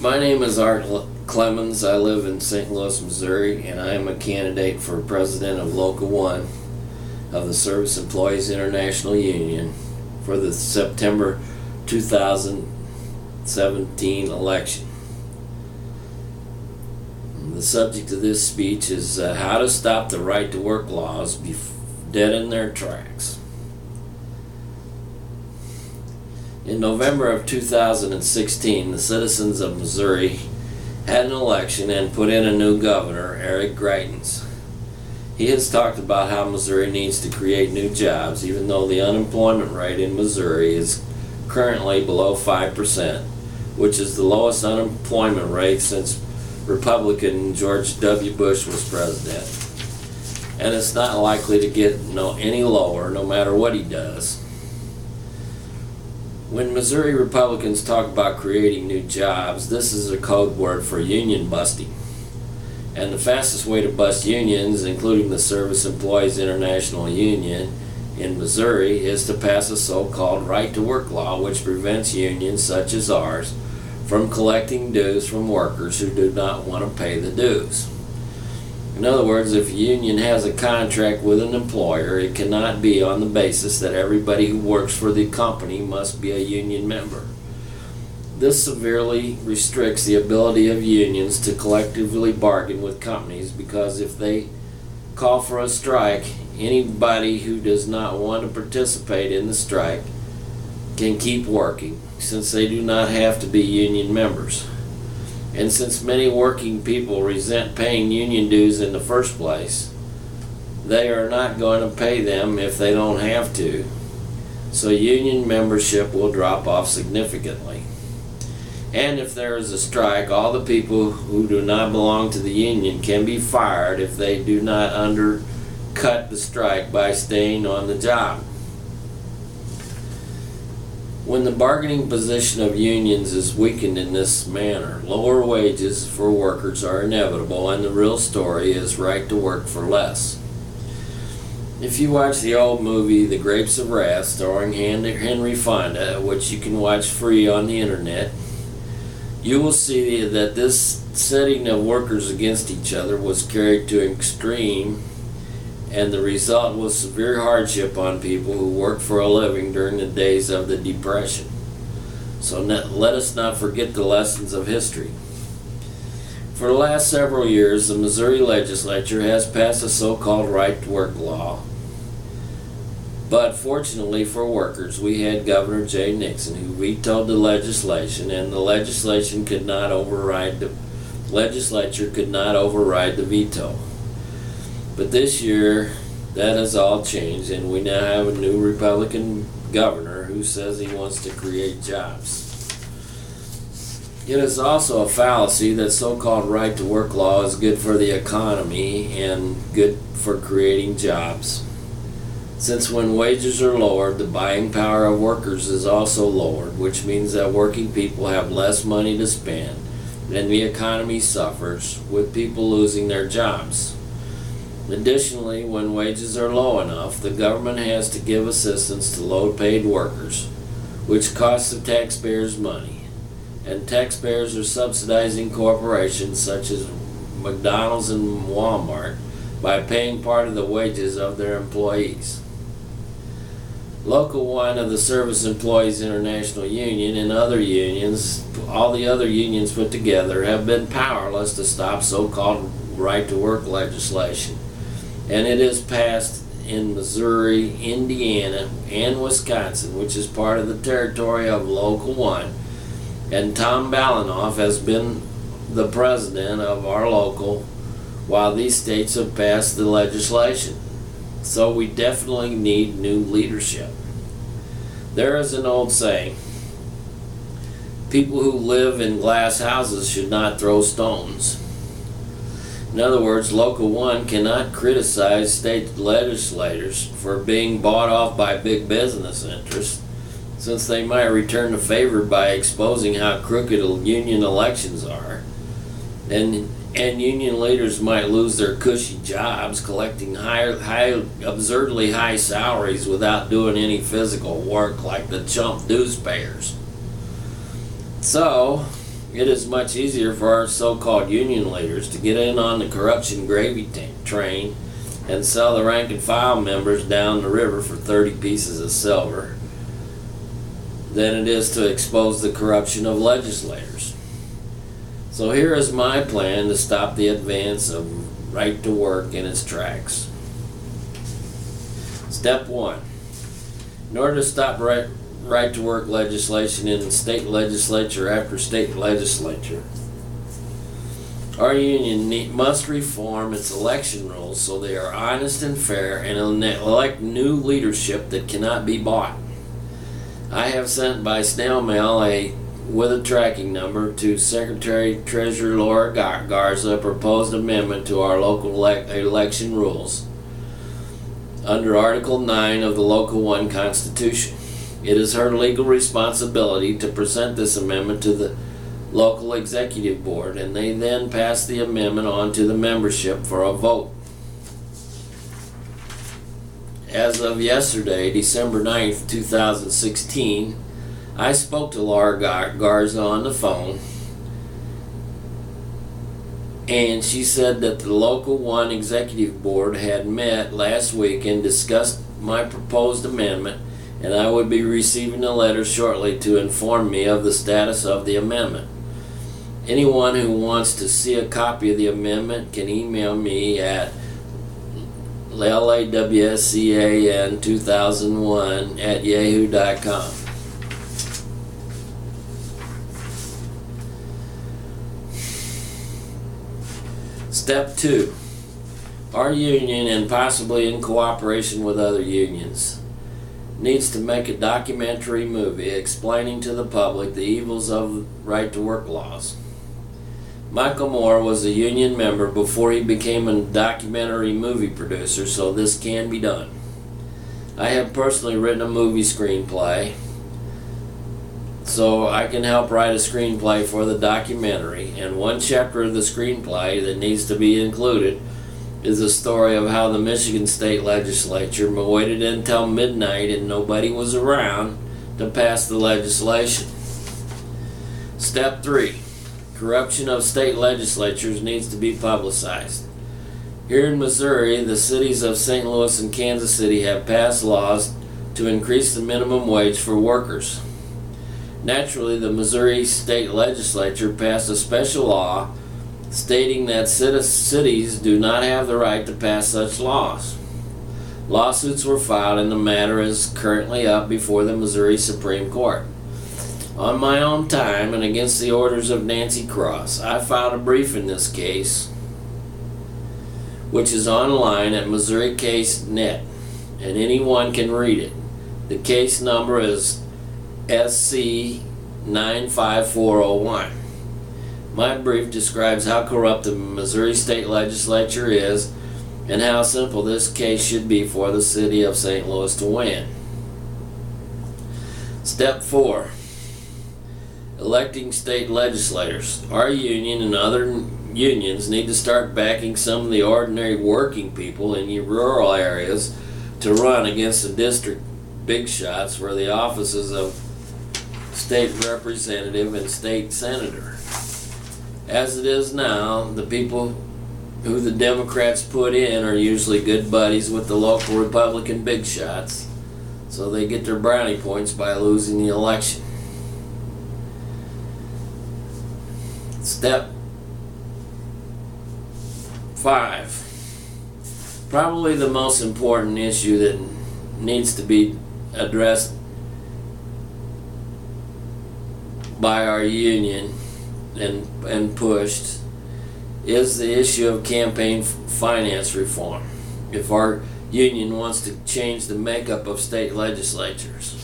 My name is Art Clemens. I live in St. Louis, Missouri, and I am a candidate for president of Local 1 of the Service Employees International Union for the September 2017 election. The subject of this speech is how to stop the right to work laws dead in their tracks. In November of 2016, the citizens of Missouri had an election and put in a new governor, Eric Greitens. He has talked about how Missouri needs to create new jobs, even though the unemployment rate in Missouri is currently below 5%, which is the lowest unemployment rate since Republican George W. Bush was president. And it's not likely to get any lower, no matter what he does. When Missouri Republicans talk about creating new jobs, this is a code word for union busting. And the fastest way to bust unions, including the Service Employees International Union in Missouri, is to pass a so-called right to work law, which prevents unions such as ours from collecting dues from workers who do not want to pay the dues. In other words, if a union has a contract with an employer, it cannot be on the basis that everybody who works for the company must be a union member. This severely restricts the ability of unions to collectively bargain with companies, because if they call for a strike, anybody who does not want to participate in the strike can keep working, since they do not have to be union members. And since many working people resent paying union dues in the first place, they are not going to pay them if they don't have to. So union membership will drop off significantly. And if there is a strike, all the people who do not belong to the union can be fired if they do not undercut the strike by staying on the job. When the bargaining position of unions is weakened in this manner, lower wages for workers are inevitable, and the real story is right to work for less. If you watch the old movie The Grapes of Wrath, starring Henry Fonda, which you can watch free on the internet, you will see that this setting of workers against each other was carried to an extreme, and the result was severe hardship on people who worked for a living during the days of the Depression. So let us not forget the lessons of history. For the last several years, the Missouri legislature has passed a so-called right to work law. But fortunately for workers, we had Governor Jay Nixon, who vetoed the legislation, and the legislature could not override the veto. But this year, that has all changed, and we now have a new Republican governor who says he wants to create jobs. It is also a fallacy that so-called right-to-work law is good for the economy and good for creating jobs. Since when wages are lowered, the buying power of workers is also lowered, which means that working people have less money to spend, and the economy suffers, with people losing their jobs. Additionally, when wages are low enough, the government has to give assistance to low-paid workers, which costs the taxpayers money. And taxpayers are subsidizing corporations such as McDonald's and Walmart by paying part of the wages of their employees. Local 1 of the Service Employees International Union and other unions, all the other unions put together, have been powerless to stop so-called right-to-work legislation. And it is passed in Missouri, Indiana, and Wisconsin, which is part of the territory of Local 1. And Tom Balanoff has been the president of our local while these states have passed the legislation. So we definitely need new leadership. There is an old saying, people who live in glass houses should not throw stones. In other words, Local 1 cannot criticize state legislators for being bought off by big business interests, since they might return the favor by exposing how crooked union elections are. And union leaders might lose their cushy jobs collecting absurdly high salaries without doing any physical work like the chump dues payers. So, It is much easier for our so-called union leaders to get in on the corruption gravy train and sell the rank and file members down the river for 30 pieces of silver than it is to expose the corruption of legislators. So here is my plan to stop the advance of right to work in its tracks. Step 1. In order to stop right to work legislation in state legislature after state legislature, our union must reform its election rules so they are honest and fair and elect new leadership that cannot be bought. I have sent by snail mail with a tracking number to Secretary Treasurer Laura Garza a proposed amendment to our local election rules under Article 9 of the Local 1 Constitution. It is her legal responsibility to present this amendment to the local executive board, and they then pass the amendment on to the membership for a vote. As of yesterday, December 9th, 2016, I spoke to Laura Garza on the phone, and she said that the Local 1 Executive Board had met last week and discussed my proposed amendment, and I would be receiving a letter shortly to inform me of the status of the amendment. Anyone who wants to see a copy of the amendment can email me at lawscan2001@yahoo.com. Step 2. Our union, and possibly in cooperation with other unions, needs to make a documentary movie explaining to the public the evils of right to work laws. Michael Moore was a union member before he became a documentary movie producer, so this can be done. I have personally written a movie screenplay, so I can help write a screenplay for the documentary, and one chapter of the screenplay that needs to be included is a story of how the Michigan State Legislature waited until midnight and nobody was around to pass the legislation. Step 3. Corruption of state legislatures needs to be publicized. Here in Missouri, the cities of St. Louis and Kansas City have passed laws to increase the minimum wage for workers. Naturally, the Missouri State Legislature passed a special law stating that cities do not have the right to pass such laws. Lawsuits were filed and the matter is currently up before the Missouri Supreme Court. On my own time and against the orders of Nancy Cross, I filed a brief in this case, which is online at Missouri Case Net, and anyone can read it. The case number is SC 95401. My brief describes how corrupt the Missouri State Legislature is and how simple this case should be for the city of St. Louis to win. Step 4. Electing state legislators. Our union and other unions need to start backing some of the ordinary working people in rural areas to run against the district big shots for the offices of state representative and state senator. As it is now, the people who the Democrats put in are usually good buddies with the local Republican big shots, so they get their brownie points by losing the election. Step 5. Probably the most important issue that needs to be addressed by our union and pushed is the issue of campaign finance reform. If our union wants to change the makeup of state legislatures,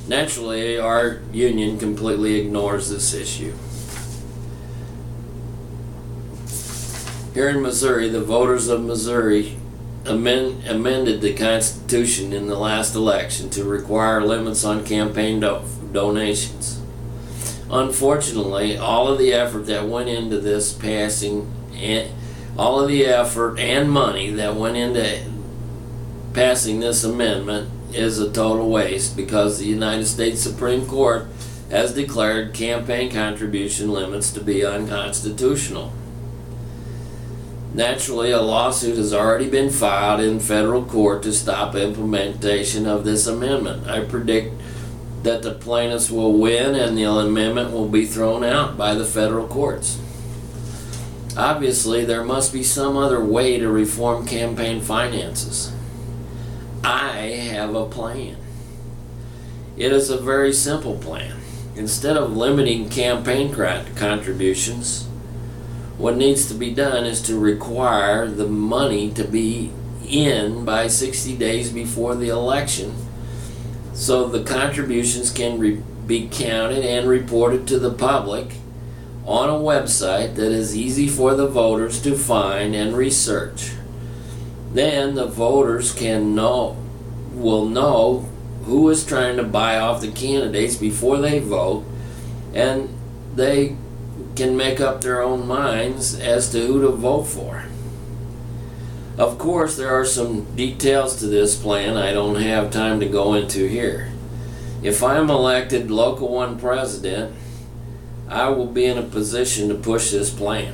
naturally our union completely ignores this issue. Here in Missouri, the voters of Missouri amended the Constitution in the last election to require limits on campaign donations. Unfortunately, all of the effort that went into this passing, and all of the effort and money that went into passing this amendment is a total waste, because the United States Supreme Court has declared campaign contribution limits to be unconstitutional. Naturally, a lawsuit has already been filed in federal court to stop implementation of this amendment. I predict that the plaintiffs will win and the amendment will be thrown out by the federal courts. Obviously, there must be some other way to reform campaign finances. I have a plan. It is a very simple plan. Instead of limiting campaign contributions, what needs to be done is to require the money to be in by 60 days before the election so the contributions can be counted and reported to the public on a website that is easy for the voters to find and research. Then the voters will know who is trying to buy off the candidates before they vote, and they can make up their own minds as to who to vote for. Of course, there are some details to this plan I don't have time to go into here. If I'm elected Local 1 president, I will be in a position to push this plan.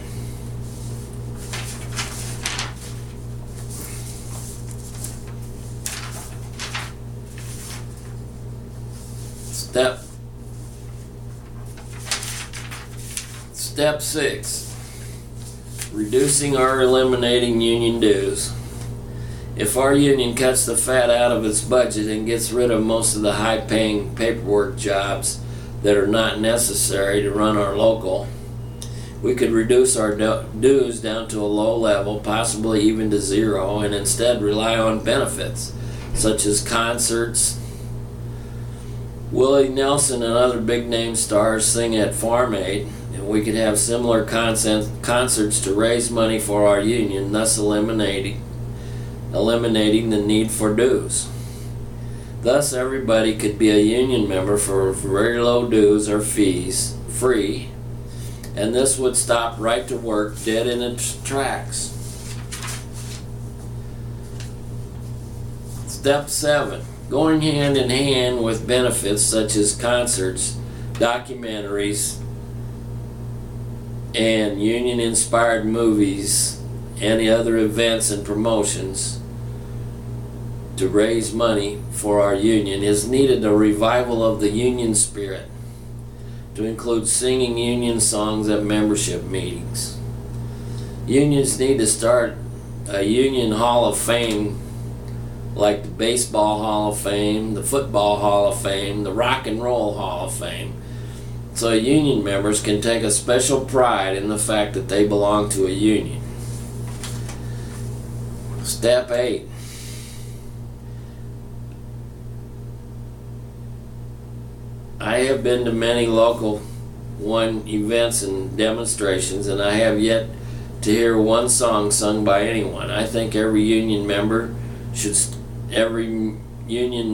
Step 6. Reducing or eliminating union dues. If our union cuts the fat out of its budget and gets rid of most of the high-paying paperwork jobs that are not necessary to run our local, we could reduce our dues down to a low level, possibly even to zero, and instead rely on benefits such as concerts. Willie Nelson and other big-name stars sing at Farm Aid, and we could have similar concerts to raise money for our union, thus eliminating the need for dues. Thus, everybody could be a union member for very low dues or fees, free, and this would stop right to work dead in its tracks. Step 7. Going hand in hand with benefits such as concerts, documentaries, and union-inspired movies, and other events and promotions to raise money for our union is needed a revival of the union spirit to include singing union songs at membership meetings. Unions need to start a union hall of fame like the Baseball Hall of Fame, the Football Hall of Fame, the Rock and Roll Hall of Fame, so union members can take a special pride in the fact that they belong to a union. Step 8. I have been to many Local 1 events and demonstrations, and I have yet to hear one song sung by anyone. I think every union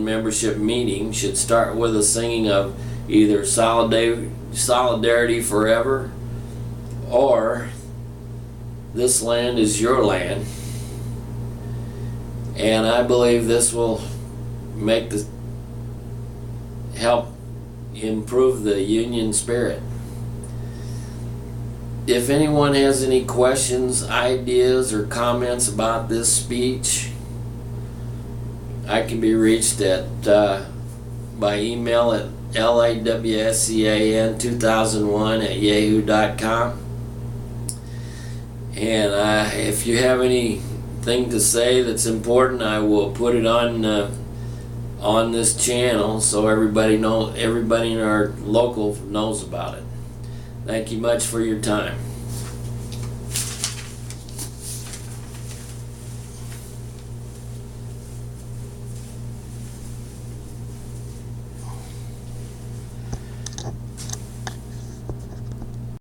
membership meeting should start with a singing of either Solidarity Forever or This Land Is Your Land. And I believe this will help improve the union spirit. If anyone has any questions, ideas, or comments about this speech, I can be reached at by email at lawscan2001@yahoo.com. And if you have anything to say that's important, I will put it on this channel so everybody in our local knows about it. Thank you much for your time.